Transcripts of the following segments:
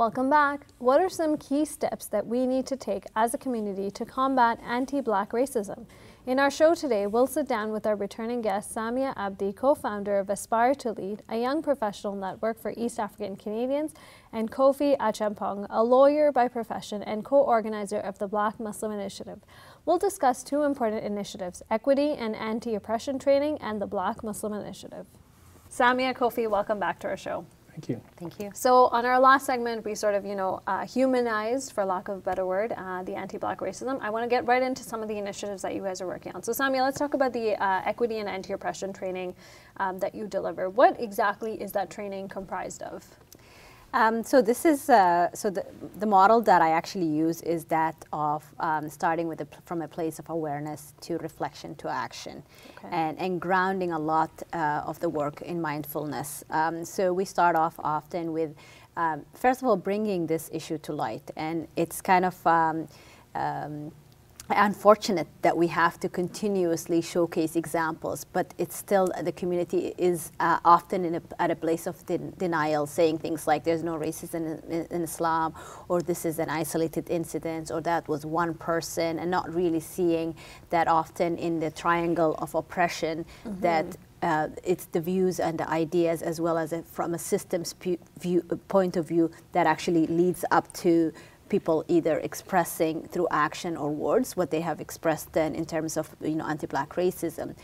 Welcome back. What are some key steps that we need to take as a community to combat anti-Black racism? In our show today, we'll sit down with our returning guest, Samiya Ahmed, co-founder of Aspire to Lead, a young professional network for East African Canadians, and Kofi Achampong, a lawyer by profession and co-organizer of the Black Muslim Initiative. We'll discuss two important initiatives, equity and anti-oppression training and the Black Muslim Initiative. Samiya, Kofi, welcome back to our show. Thank you. Thank you. So on our last segment, we sort of, humanized, for lack of a better word, the anti-Black racism. I want to get right into some of the initiatives that you guys are working on. So Samiya, let's talk about the equity and anti-oppression training that you deliver. What exactly is that training comprised of? So this is the model that I actually use is that of starting with from a place of awareness to reflection to action, okay. and grounding a lot of the work in mindfulness. So we start off often with first of all bringing this issue to light, and it's kind of unfortunate that we have to continuously showcase examples, but it's still, the community is often at a place of denial, saying things like there's no racism in Islam, or this is an isolated incident, or that was one person, and not really seeing that often in the triangle of oppression, mm-hmm. that it's the views and the ideas, as well as from a systems point of view, that actually leads up to people either expressing through action or words what they have expressed then in terms of anti-Black racism.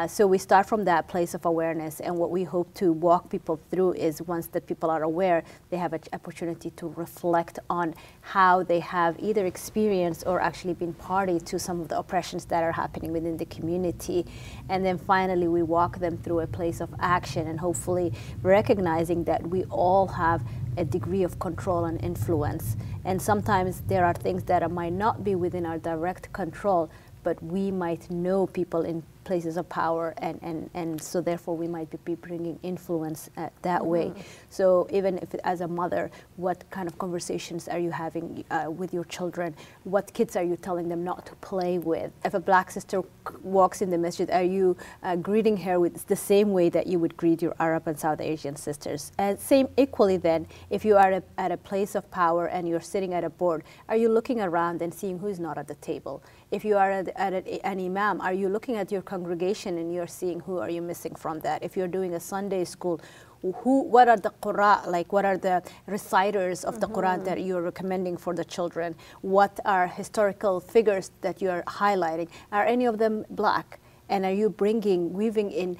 So we start from that place of awareness, and what we hope to walk people through is once that people are aware, they have an opportunity to reflect on how they have either experienced or actually been party to some of the oppressions that are happening within the community. And then finally we walk them through a place of action, and hopefully recognizing that we all have a degree of control and influence. And sometimes there are things that might not be within our direct control, but we might know people in places of power, and so therefore we might be bringing influence that mm-hmm. way. So even if as a mother, what kind of conversations are you having with your children? What kids are you telling them not to play with? If a Black sister walks in the masjid, are you greeting her with the same way that you would greet your Arab and South Asian sisters? And same equally then, if you are at a place of power and you're sitting at a board, are you looking around and seeing who's not at the table? If you are at an imam, are you looking at your congregation and you're seeing who are you missing from that? If you're doing a Sunday school, what are the Qur'an, like what are the reciters of the mm-hmm. Qur'an that you're recommending for the children? What are historical figures that you're highlighting? Are any of them Black? And are you weaving in,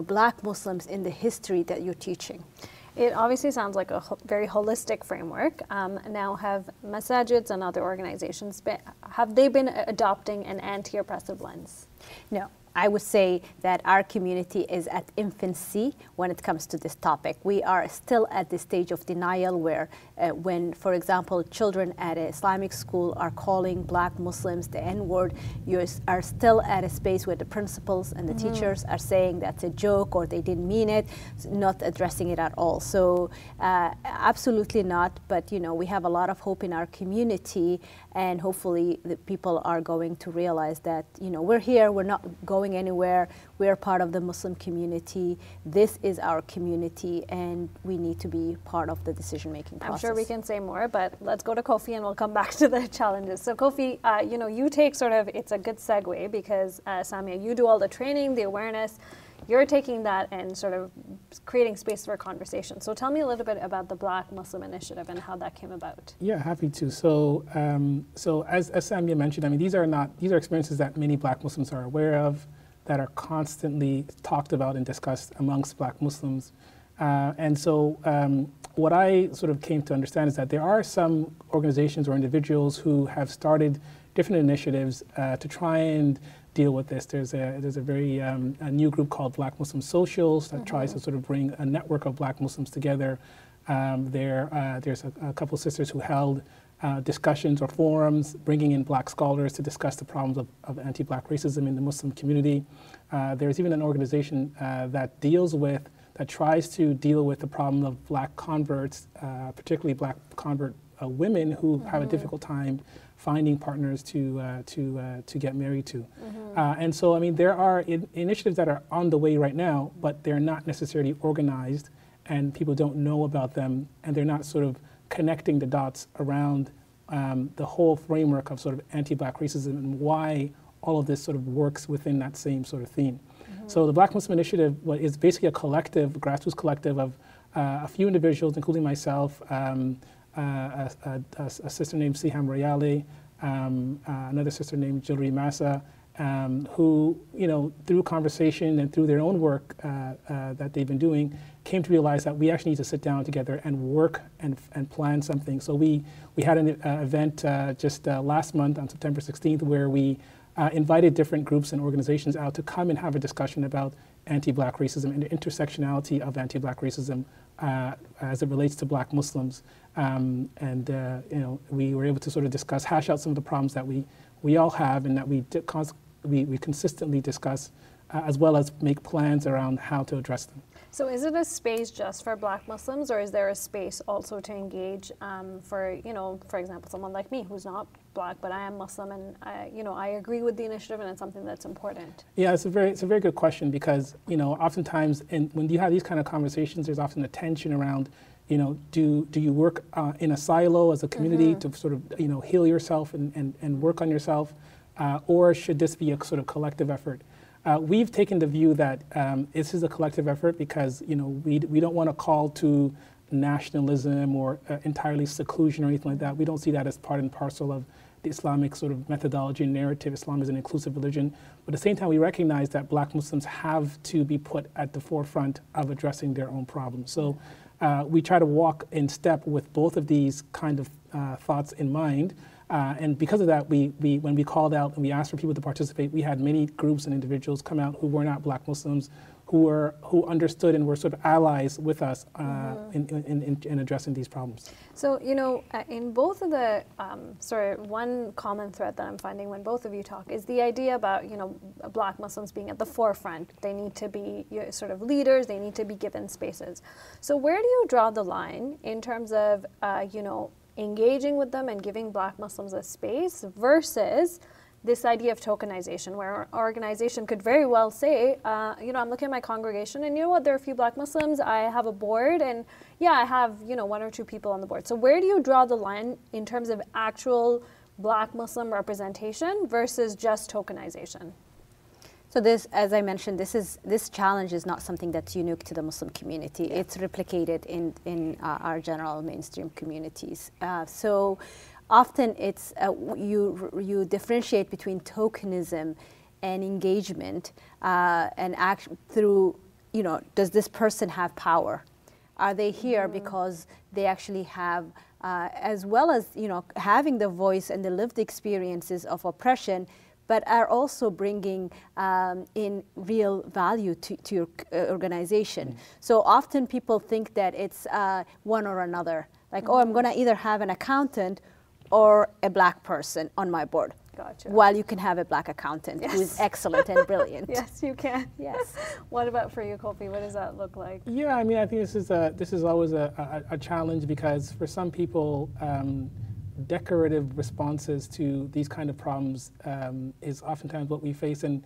Black Muslims in the history that you're teaching? It obviously sounds like a very holistic framework. Now, have masajids and other organizations, have they been adopting an anti-oppressive lens? No. I would say that our community is at infancy when it comes to this topic. We are still at the stage of denial where when, for example, children at an Islamic school are calling Black Muslims the N-word, you are still at a space where the principals and the mm-hmm. teachers are saying that's a joke or they didn't mean it, not addressing it at all. So absolutely not, but we have a lot of hope in our community, and hopefully the people are going to realize that we're here, we're not going anywhere, we're part of the Muslim community, this is our community, and we need to be part of the decision-making process. I'm sure we can say more, but let's go to Kofi and we'll come back to the challenges. So Kofi, you take it's a good segue because Samiya, you do all the training, the awareness, you're taking that and sort of creating space for conversation. So tell me a little bit about the Black Muslim Initiative and how that came about. Yeah, happy to. So, as Samiya mentioned, these are experiences that many Black Muslims are aware of, that are constantly talked about and discussed amongst Black Muslims. And so what I sort of came to understand is that there are some organizations or individuals who have started different initiatives to try and deal with this. There's a very a new group called Black Muslim Socials that mm-hmm. tries to sort of bring a network of Black Muslims together. There's a couple of sisters who held discussions or forums, bringing in Black scholars to discuss the problems of anti-Black racism in the Muslim community. There's even an organization that tries to deal with the problem of Black converts, particularly Black convert women who mm-hmm. have a difficult time finding partners to get married to. Mm-hmm. And so, there are initiatives that are on the way right now, but they're not necessarily organized and people don't know about them, and they're not sort of connecting the dots around the whole framework of sort of anti-Black racism and why all of this sort of works within that same sort of theme. So the Black Muslim Initiative is basically a collective, grassroots collective of a few individuals, including myself, a sister named Siham Royale, another sister named Jilri Massa, who, through conversation and through their own work that they've been doing, came to realize that we actually need to sit down together and work and plan something. So we had an event just last month on September 16th where we invited different groups and organizations out to come and have a discussion about anti-Black racism and the intersectionality of anti-Black racism as it relates to Black Muslims. We were able to sort of discuss, hash out some of the problems that we all have and that we consistently discuss, as well as make plans around how to address them. So is it a space just for Black Muslims, or is there a space also to engage for example, someone like me who's not Black, but I am Muslim, and I agree with the initiative, and it's something that's important? Yeah, it's a very good question, because oftentimes when you have these kind of conversations, there's often a tension around, do you work in a silo as a community to sort of heal yourself and work on yourself, or should this be a sort of collective effort? We've taken the view that this is a collective effort because we don't want to call to nationalism or entirely seclusion or anything like that. We don't see that as part and parcel of the Islamic sort of methodology and narrative. Islam is an inclusive religion. But at the same time, we recognize that Black Muslims have to be put at the forefront of addressing their own problems. So we try to walk in step with both of these kind of thoughts in mind. And because of that, when we called out and we asked for people to participate, we had many groups and individuals come out who were not Black Muslims, who understood and were sort of allies with us in addressing these problems. So, in both of the, one common thread that I'm finding when both of you talk is the idea about, Black Muslims being at the forefront. They need to be sort of leaders, they need to be given spaces. So where do you draw the line in terms of, engaging with them and giving Black Muslims a space versus this idea of tokenization, where an organization could very well say, I'm looking at my congregation and there are a few Black Muslims, I have a board, and I have, one or two people on the board. So where do you draw the line in terms of actual Black Muslim representation versus just tokenization? So this, as I mentioned, this challenge is not something that's unique to the Muslim community. Yeah. It's replicated in our general mainstream communities. So often it's you differentiate between tokenism and engagement and act through, does this person have power? Are they here because they actually have, as well as having the voice and the lived experiences of oppression, but are also bringing in real value to your organization. So often people think that it's one or another. Like, I'm going to either have an accountant or a Black person on my board. Gotcha. While you can have a Black accountant who is excellent and brilliant. Yes, you can. Yes. What about for you, Kofi? What does that look like? Yeah, I mean, I think this is always a challenge, because for some people, decorative responses to these kind of problems is oftentimes what we face, and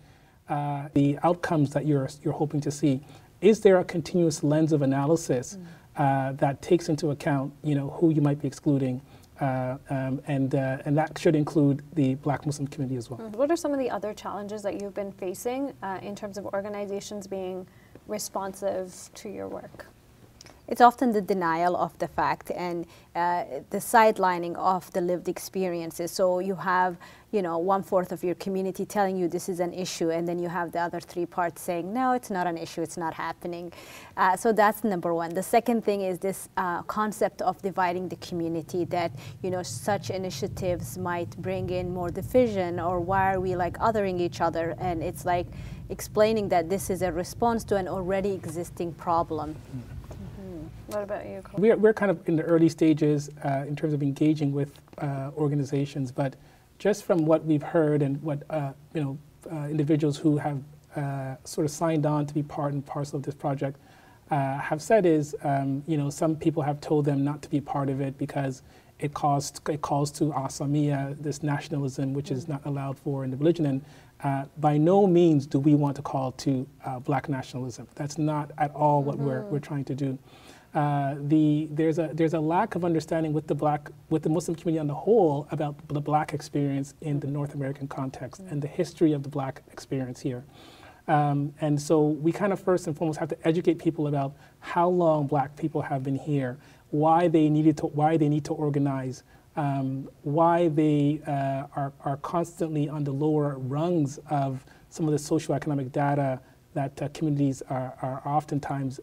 the outcomes that you're hoping to see. Is there a continuous lens of analysis that takes into account, who you might be excluding, and that should include the Black Muslim community as well. What are some of the other challenges that you've been facing in terms of organizations being responsive to your work? It's often the denial of the fact and the sidelining of the lived experiences. So you have, 1/4 of your community telling you this is an issue, and then you have the other 3 parts saying, no, it's not an issue, it's not happening. So that's number one. The second thing is this concept of dividing the community, that, such initiatives might bring in more division, or why are we like othering each other? And it's like explaining that this is a response to an already existing problem. What about you, Kofi? We're kind of in the early stages in terms of engaging with organizations, but just from what we've heard and what individuals who have sort of signed on to be part and parcel of this project have said is, some people have told them not to be part of it because it calls to Samiya, this nationalism, which is not allowed for in the religion. And by no means do we want to call to Black nationalism. That's not at all what we're trying to do. there's a lack of understanding with the Muslim community on the whole about the Black experience in the North American context and the history of the Black experience here. And so we kind of first and foremost have to educate people about how long Black people have been here, why they need to organize, why they are constantly on the lower rungs of some of the socioeconomic data that communities are oftentimes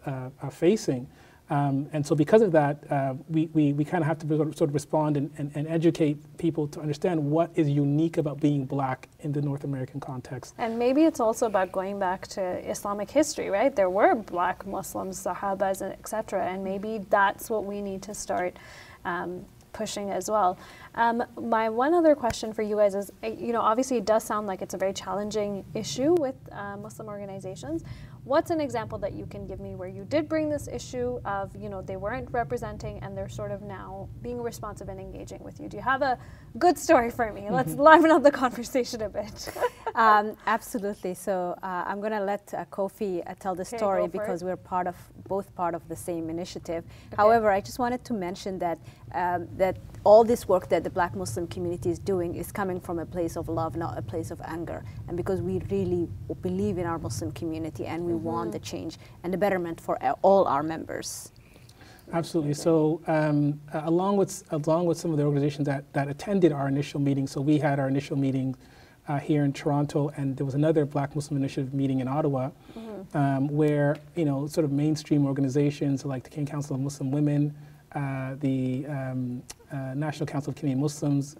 facing. And so because of that, we kind of have to sort of respond and educate people to understand what is unique about being Black in the North American context. And maybe it's also about going back to Islamic history, right? There were Black Muslims, Sahabas, etc., and maybe that's what we need to start pushing as well. My one other question for you guys is, obviously it does sound like it's a very challenging issue with Muslim organizations. What's an example that you can give me where you did bring this issue of, they weren't representing and they're sort of now being responsive and engaging with you? Do you have a good story for me? Let's liven up the conversation a bit. Absolutely. So I'm going to let Kofi tell the story because we're both part of the same initiative. Okay. However, I just wanted to mention that that all this work that the Black Muslim community is doing is coming from a place of love, not a place of anger. And because we really believe in our Muslim community and we want the change and the betterment for all our members. Absolutely. So along with some of the organizations that attended our initial meeting, so we had our initial meeting here in Toronto, and there was another Black Muslim Initiative meeting in Ottawa, where sort of mainstream organizations like the King Council of Muslim Women, the National Council of Canadian Muslims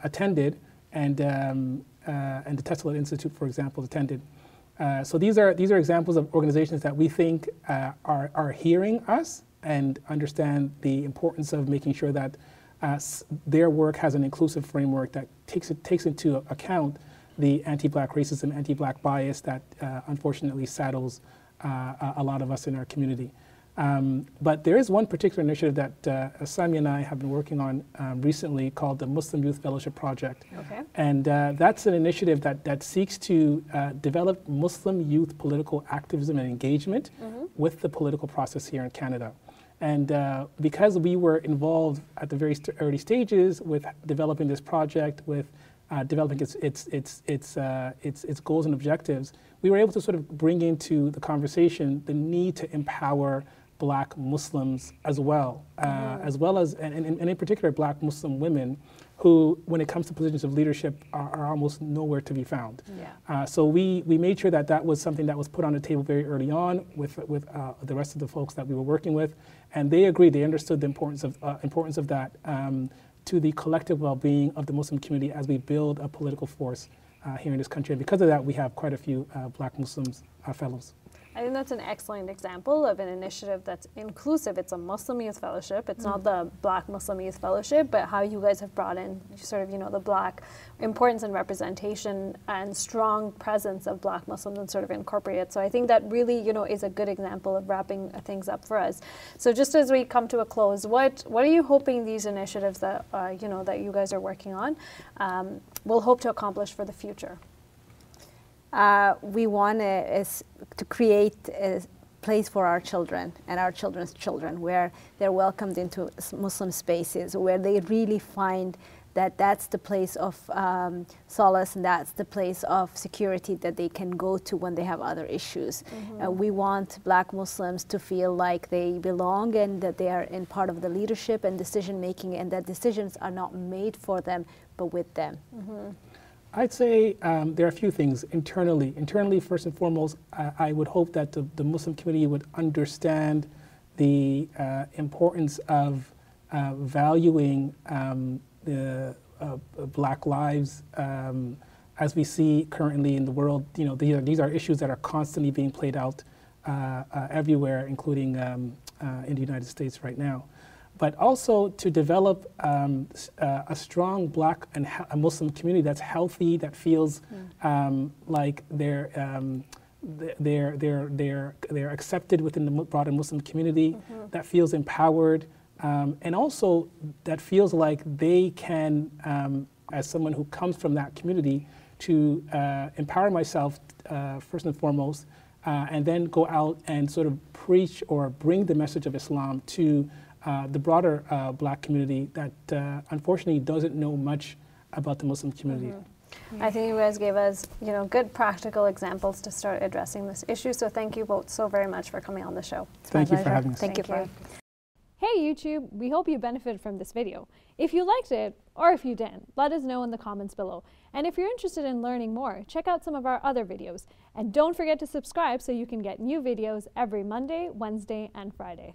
attended, and the Tesla Institute, for example, attended. So these are examples of organizations that we think are hearing us and understand the importance of making sure that their work has an inclusive framework that takes into account the anti-Black racism, anti-Black bias that unfortunately saddles a lot of us in our community. But there is one particular initiative that Samiya and I have been working on recently called the Muslim Youth Fellowship Project. Okay. And that's an initiative that seeks to develop Muslim youth political activism and engagement with the political process here in Canada. And because we were involved at the very early stages with developing this project, with developing its goals and objectives, we were able to sort of bring into the conversation the need to empower Black Muslims as well as, and in particular, Black Muslim women who, when it comes to positions of leadership, are almost nowhere to be found. Yeah. So we made sure that was something that was put on the table very early on with the rest of the folks that we were working with, and they agreed, they understood the importance of that to the collective well-being of the Muslim community as we build a political force here in this country. And because of that, we have quite a few Black Muslims fellows. I think that's an excellent example of an initiative that's inclusive. It's a Muslim Youth Fellowship. It's not the Black Muslim Youth Fellowship, but how you guys have brought in sort of, the Black importance and representation and strong presence of Black Muslims and sort of incorporate it. So I think that really, is a good example of wrapping things up for us. So just as we come to a close, what are you hoping these initiatives that, that you guys are working on will hope to accomplish for the future? We want to create a place for our children and our children's children where they're welcomed into Muslim spaces, where they really find that that's the place of solace and that's the place of security that they can go to when they have other issues. We want Black Muslims to feel like they belong and that they are in part of the leadership and decision making, and that decisions are not made for them but with them. I'd say there are a few things internally. Internally, first and foremost, I would hope that the Muslim community would understand the importance of valuing the Black lives as we see currently in the world. These are issues that are constantly being played out everywhere, including in the United States right now. But also to develop a strong Black and a Muslim community that's healthy, that feels like they're accepted within the broader Muslim community, that feels empowered, and also that feels like they can, as someone who comes from that community, to empower myself first and foremost, and then go out and sort of preach or bring the message of Islam to the broader Black community that unfortunately doesn't know much about the Muslim community. I think you guys gave us, good practical examples to start addressing this issue. So thank you both so very much for coming on the show. Thank you for having us. Thank you. Hey YouTube, we hope you benefited from this video. If you liked it, or if you didn't, let us know in the comments below. And if you're interested in learning more, check out some of our other videos. And don't forget to subscribe so you can get new videos every Monday, Wednesday, and Friday.